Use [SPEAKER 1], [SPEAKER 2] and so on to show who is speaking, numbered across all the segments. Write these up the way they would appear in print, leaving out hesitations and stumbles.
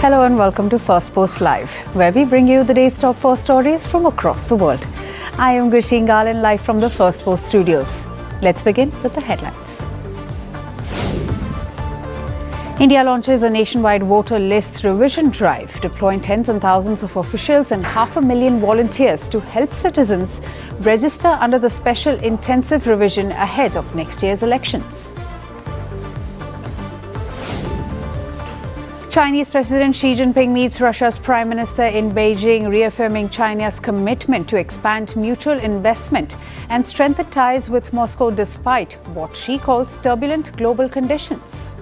[SPEAKER 1] Hello and welcome to Firstpost Live, where we bring you the day's top 4 stories from across the world. I am Gushin Galan, live from the Firstpost studios. Let's begin with the headlines. India launches a nationwide voter list revision drive, deploying tens and thousands of officials and 500,000 volunteers to help citizens register under the special intensive revision ahead of next year's elections. Chinese President Xi Jinping meets Russia's Prime Minister in Beijing, reaffirming China's commitment to expand mutual investment and strengthen ties with Moscow despite what she calls turbulent global conditions.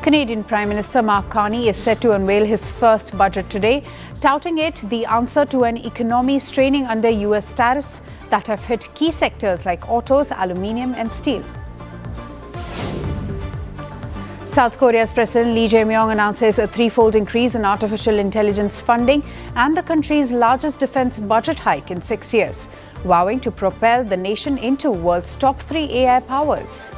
[SPEAKER 1] Canadian Prime Minister Mark Carney is set to unveil his first budget today, touting it the answer to an economy straining under US tariffs that have hit key sectors like autos, aluminium and steel. South Korea's President Lee Jae-myung announces a threefold increase in artificial intelligence funding and the country's largest defense budget hike in 6 years, vowing to propel the nation into world's top 3 AI powers.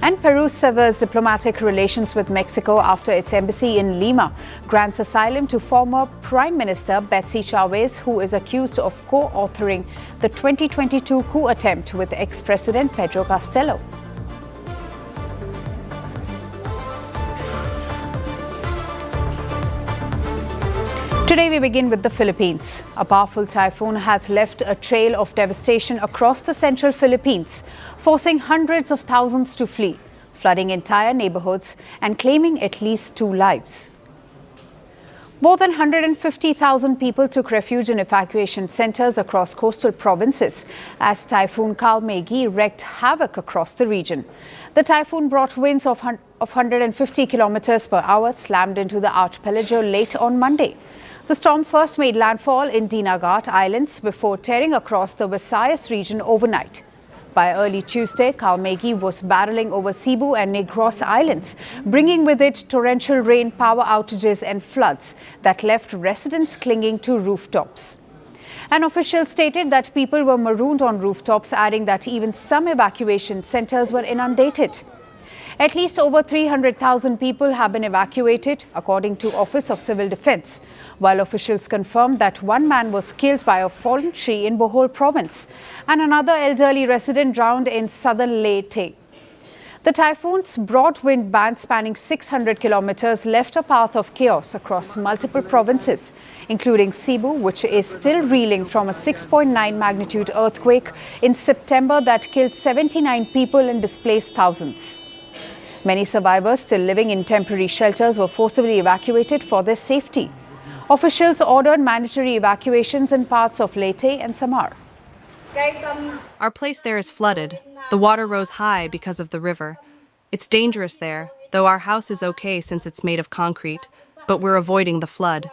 [SPEAKER 1] And Peru severs diplomatic relations with Mexico after its embassy in Lima grants asylum to former Prime Minister Betsy Chavez, who is accused of co-authoring the 2022 coup attempt with ex-President Pedro Castillo. Today we begin with the Philippines. A powerful typhoon has left a trail of devastation across the central Philippines, forcing hundreds of thousands to flee, flooding entire neighborhoods and claiming at least 2 lives. More than 150,000 people took refuge in evacuation centers across coastal provinces as Typhoon Kalmaegi wreaked havoc across the region. The typhoon brought winds of 150 kilometers per hour, slammed into the archipelago late on Monday. The storm first made landfall in Dinagat Islands before tearing across the Visayas region overnight. By early Tuesday, Kalmaegi was barreling over Cebu and Negros Islands, bringing with it torrential rain, power outages and floods that left residents clinging to rooftops. An official stated that people were marooned on rooftops, adding that even some evacuation centers were inundated. At least over 300,000 people have been evacuated, according to Office of Civil Defense, while officials confirmed that 1 man was killed by a fallen tree in Bohol province and another elderly resident drowned in southern Leyte. The typhoon's broad wind band spanning 600 kilometers left a path of chaos across multiple provinces, including Cebu, which is still reeling from a 6.9 magnitude earthquake in September that killed 79 people and displaced thousands. Many survivors still living in temporary shelters were forcibly evacuated for their safety. Officials ordered mandatory evacuations in parts of Leyte and Samar.
[SPEAKER 2] Our place there is flooded. The water rose high because of the river. It's dangerous there, though our house is okay since it's made of concrete, but we're avoiding the flood.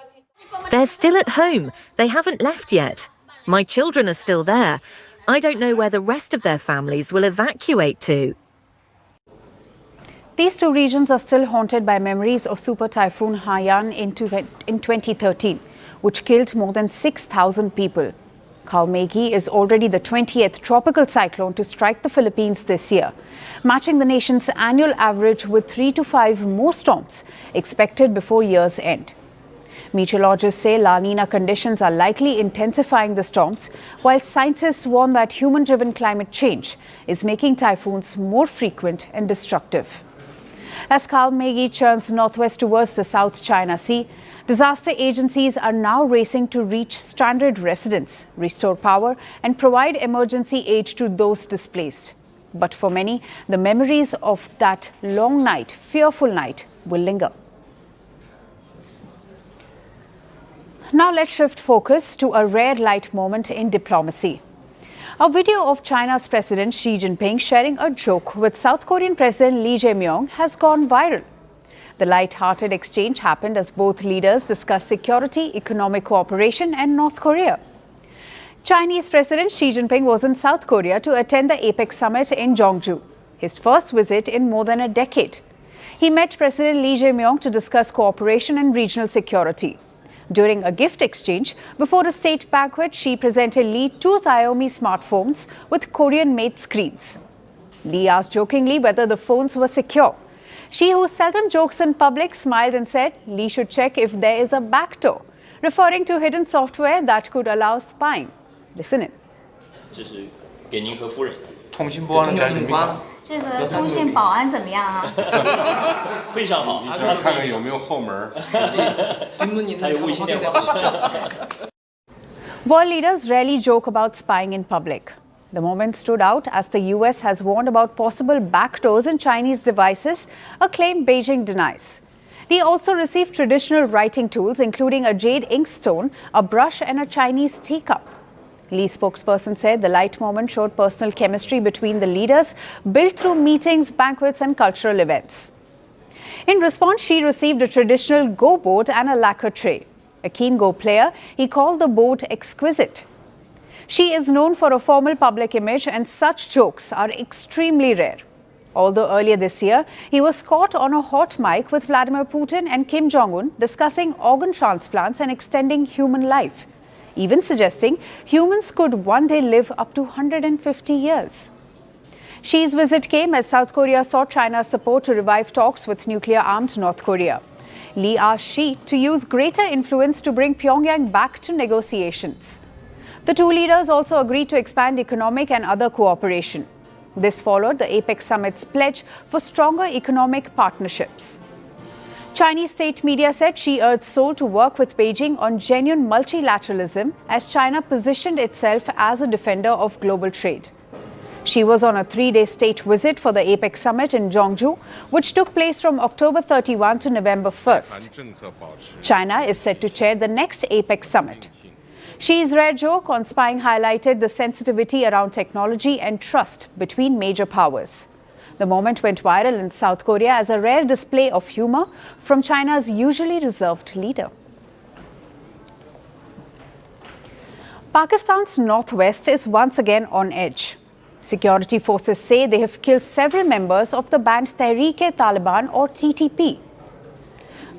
[SPEAKER 3] They're still at home. They haven't left yet. My children are still there. I don't know where the rest of their families will evacuate to.
[SPEAKER 1] These 2 regions are still haunted by memories of Super Typhoon Haiyan in 2013, which killed more than 6,000 people. Kalmaegi is already the 20th tropical cyclone to strike the Philippines this year, matching the nation's annual average with 3 to 5 more storms expected before year's end. Meteorologists say La Nina conditions are likely intensifying the storms, while scientists warn that human-driven climate change is making typhoons more frequent and destructive. As Kalmaegi churns northwest towards the South China Sea, disaster agencies are now racing to reach stranded residents, restore power, and provide emergency aid to those displaced. But for many, the memories of that long night, fearful night, will linger. Now let's shift focus to a rare light moment in diplomacy. A video of China's President Xi Jinping sharing a joke with South Korean President Lee Jae-myung has gone viral. The light-hearted exchange happened as both leaders discussed security, economic cooperation and North Korea. Chinese President Xi Jinping was in South Korea to attend the APEC summit in Jeongju, his first visit in more than a decade. He met President Lee Jae-myung to discuss cooperation and regional security. During a gift exchange before a state banquet, Xi presented Lee 2 Xiaomi smartphones with Korean-made screens. Lee asked jokingly whether the phones were secure. She, who seldom jokes in public, smiled and said Lee should check if there is a backdoor, referring to hidden software that could allow spying. Listen in.
[SPEAKER 4] 这是给您和夫人。
[SPEAKER 5] 通信不安全怎么样？
[SPEAKER 6] 这个通信保安怎么样啊？
[SPEAKER 4] 非常好，
[SPEAKER 5] 就是看看有没有后门。
[SPEAKER 4] 还有卫星电话。
[SPEAKER 1] World leaders rarely joke about spying in public. The moment stood out as the US has warned about possible backdoors in Chinese devices, a claim Beijing denies. Lee also received traditional writing tools, including a jade inkstone, a brush, and a Chinese teacup. Lee's spokesperson said the light moment showed personal chemistry between the leaders, built through meetings, banquets, and cultural events. In response, she received a traditional Go board and a lacquer tray. A keen Go player, he called the board exquisite. She is known for a formal public image, and such jokes are extremely rare. Although earlier this year, he was caught on a hot mic with Vladimir Putin and Kim Jong-un discussing organ transplants and extending human life, even suggesting humans could one day live up to 150 years. Xi's visit came as South Korea sought China's support to revive talks with nuclear-armed North Korea. Lee asked Xi to use greater influence to bring Pyongyang back to negotiations. The two leaders also agreed to expand economic and other cooperation. This followed the APEC summit's pledge for stronger economic partnerships. Chinese state media said Xi urged Seoul to work with Beijing on genuine multilateralism as China positioned itself as a defender of global trade. Xi was on a 3-day state visit for the APEC summit in Jeongju, which took place from October 31 to November 1st. China is set to chair the next APEC summit. Xi's rare joke on spying highlighted the sensitivity around technology and trust between major powers. The moment went viral in South Korea as a rare display of humor from China's usually reserved leader. Pakistan's northwest is once again on edge. Security forces say they have killed several members of the banned Tehreek-e-Taliban or TTP.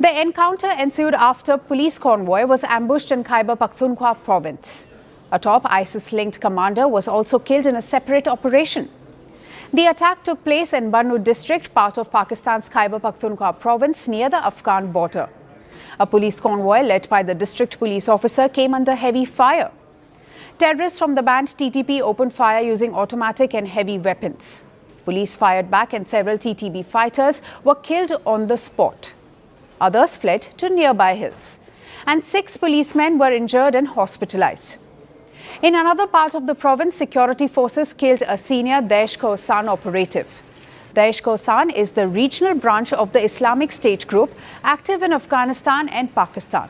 [SPEAKER 1] The encounter ensued after a police convoy was ambushed in Khyber Pakhtunkhwa province. A top ISIS-linked commander was also killed in a separate operation. The attack took place in Bannu district, part of Pakistan's Khyber Pakhtunkhwa province near the Afghan border. A police convoy led by the district police officer came under heavy fire. Terrorists from the banned TTP opened fire using automatic and heavy weapons. Police fired back and several TTP fighters were killed on the spot. Others fled to nearby hills, and 6 policemen were injured and hospitalized. In another part of the province, security forces killed a senior Daesh-Khorasan operative. Daesh-Khorasan is the regional branch of the Islamic State group active in Afghanistan and Pakistan.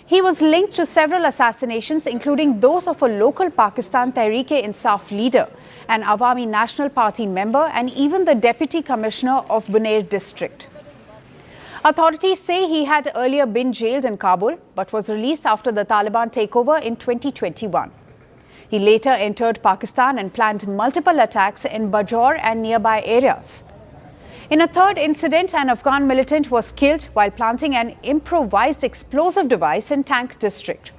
[SPEAKER 1] He was linked to several assassinations, including those of a local Pakistan Tehreek-e-Insaf leader, an Awami National Party member, and even the Deputy Commissioner of Bannu district. Authorities say he had earlier been jailed in Kabul, but was released after the Taliban takeover in 2021. He later entered Pakistan and planned multiple attacks in Bajaur and nearby areas. In a third incident, an Afghan militant was killed while planting an improvised explosive device in Tank district.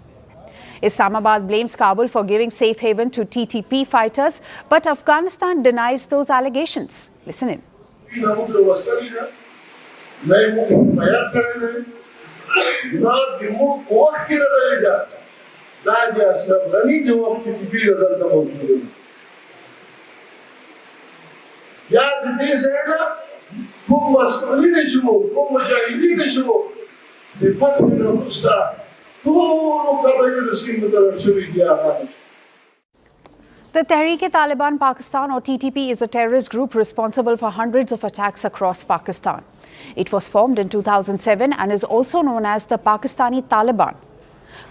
[SPEAKER 1] Islamabad blames Kabul for giving safe haven to TTP fighters, but Afghanistan denies those allegations. Listen in. The Tehreek-e-Taliban Pakistan or TTP is a terrorist group responsible for hundreds of attacks across Pakistan. It was formed in 2007 and is also known as the Pakistani Taliban.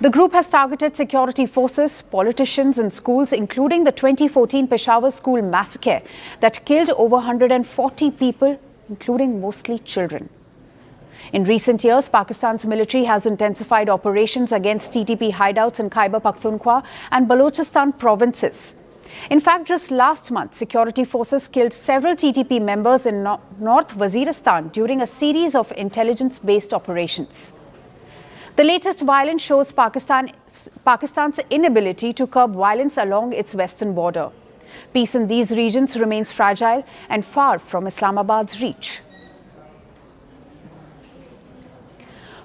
[SPEAKER 1] The group has targeted security forces, politicians and schools, including the 2014 Peshawar school massacre that killed over 140 people, including mostly children. In recent years, Pakistan's military has intensified operations against TTP hideouts in Khyber Pakhtunkhwa and Balochistan provinces. In fact, just last month, security forces killed several TTP members in North Waziristan during a series of intelligence-based operations. The latest violence shows Pakistan's inability to curb violence along its western border. Peace in these regions remains fragile and far from Islamabad's reach.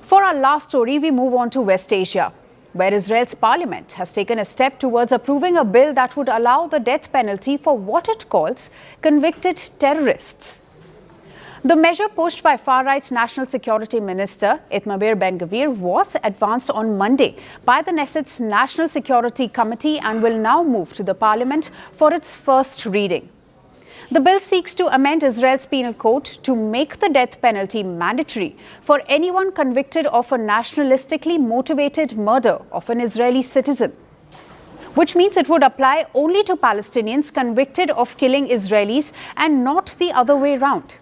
[SPEAKER 1] For our last story, we move on to West Asia, where Israel's parliament has taken a step towards approving a bill that would allow the death penalty for what it calls convicted terrorists. The measure pushed by far-right National Security Minister Itamar Ben-Gvir was advanced on Monday by the Knesset's National Security Committee and will now move to the parliament for its first reading. The bill seeks to amend Israel's penal code to make the death penalty mandatory for anyone convicted of a nationalistically motivated murder of an Israeli citizen, which means it would apply only to Palestinians convicted of killing Israelis and not the other way round.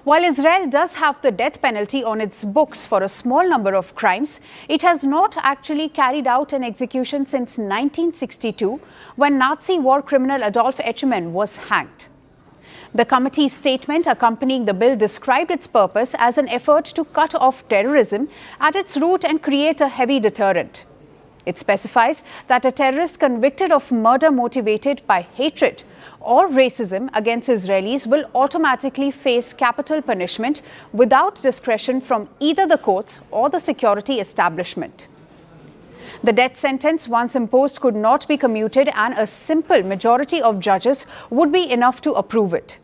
[SPEAKER 1] While Israel does have the death penalty on its books for a small number of crimes, it has not actually carried out an execution since 1962, when Nazi war criminal Adolf Eichmann was hanged. The committee's statement accompanying the bill described its purpose as an effort to cut off terrorism at its root and create a heavy deterrent. It specifies that a terrorist convicted of murder motivated by hatred or racism against Israelis will automatically face capital punishment without discretion from either the courts or the security establishment. The death sentence, once imposed, could not be commuted, and a simple majority of judges would be enough to approve it.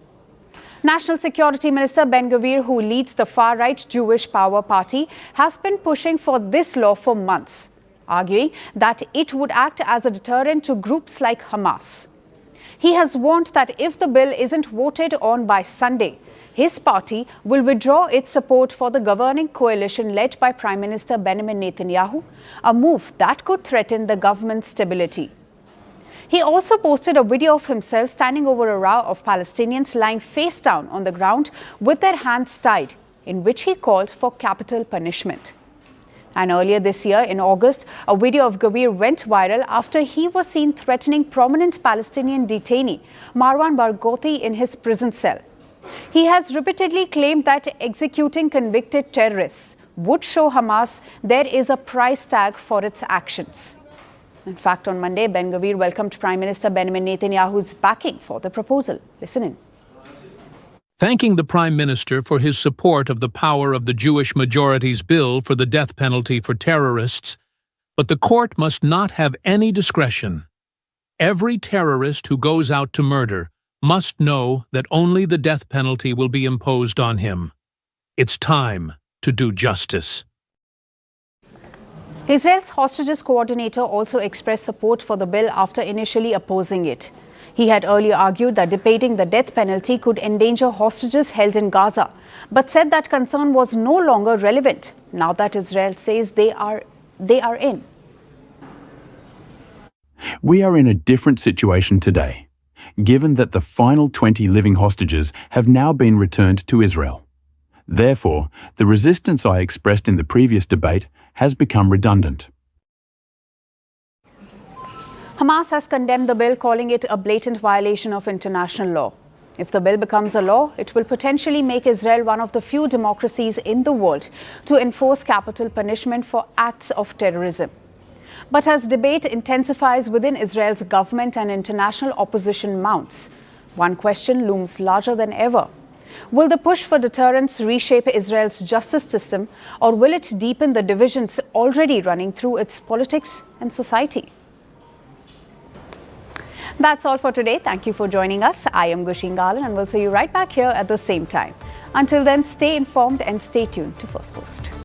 [SPEAKER 1] National Security Minister Ben-Gvir, who leads the far-right Jewish Power Party, has been pushing for this law for months, arguing that it would act as a deterrent to groups like Hamas. He has warned that if the bill isn't voted on by Sunday, his party will withdraw its support for the governing coalition led by Prime Minister Benjamin Netanyahu, a move that could threaten the government's stability. He also posted a video of himself standing over a row of Palestinians lying face down on the ground with their hands tied, in which he called for capital punishment. And earlier this year, in August, a video of Gvir went viral after he was seen threatening prominent Palestinian detainee Marwan Barghouti in his prison cell. He has repeatedly claimed that executing convicted terrorists would show Hamas there is a price tag for its actions. In fact, on Monday, Ben-Gvir welcomed Prime Minister Benjamin Netanyahu's backing for the proposal. Listen in.
[SPEAKER 7] Thanking the Prime Minister for his support of the power of the Jewish majority's bill for the death penalty for terrorists, but the court must not have any discretion. Every terrorist who goes out to murder must know that only the death penalty will be imposed on him. It's time to do justice.
[SPEAKER 1] Israel's hostages coordinator also expressed support for the bill after initially opposing it. He had earlier argued that debating the death penalty could endanger hostages held in Gaza, but said that concern was no longer relevant now that Israel says they are in.
[SPEAKER 8] We are in a different situation today, given that the final 20 living hostages have now been returned to Israel. Therefore, the resistance I expressed in the previous debate has become redundant.
[SPEAKER 1] Hamas has condemned the bill, calling it a blatant violation of international law. If the bill becomes a law, it will potentially make Israel one of the few democracies in the world to enforce capital punishment for acts of terrorism. But as debate intensifies within Israel's government and international opposition mounts, one question looms larger than ever. Will the push for deterrence reshape Israel's justice system, or will it deepen the divisions already running through its politics and society? That's all for today. Thank you for joining us. I am Gushin Galan, and we'll see you right back here at the same time. Until then, stay informed and stay tuned to Firstpost.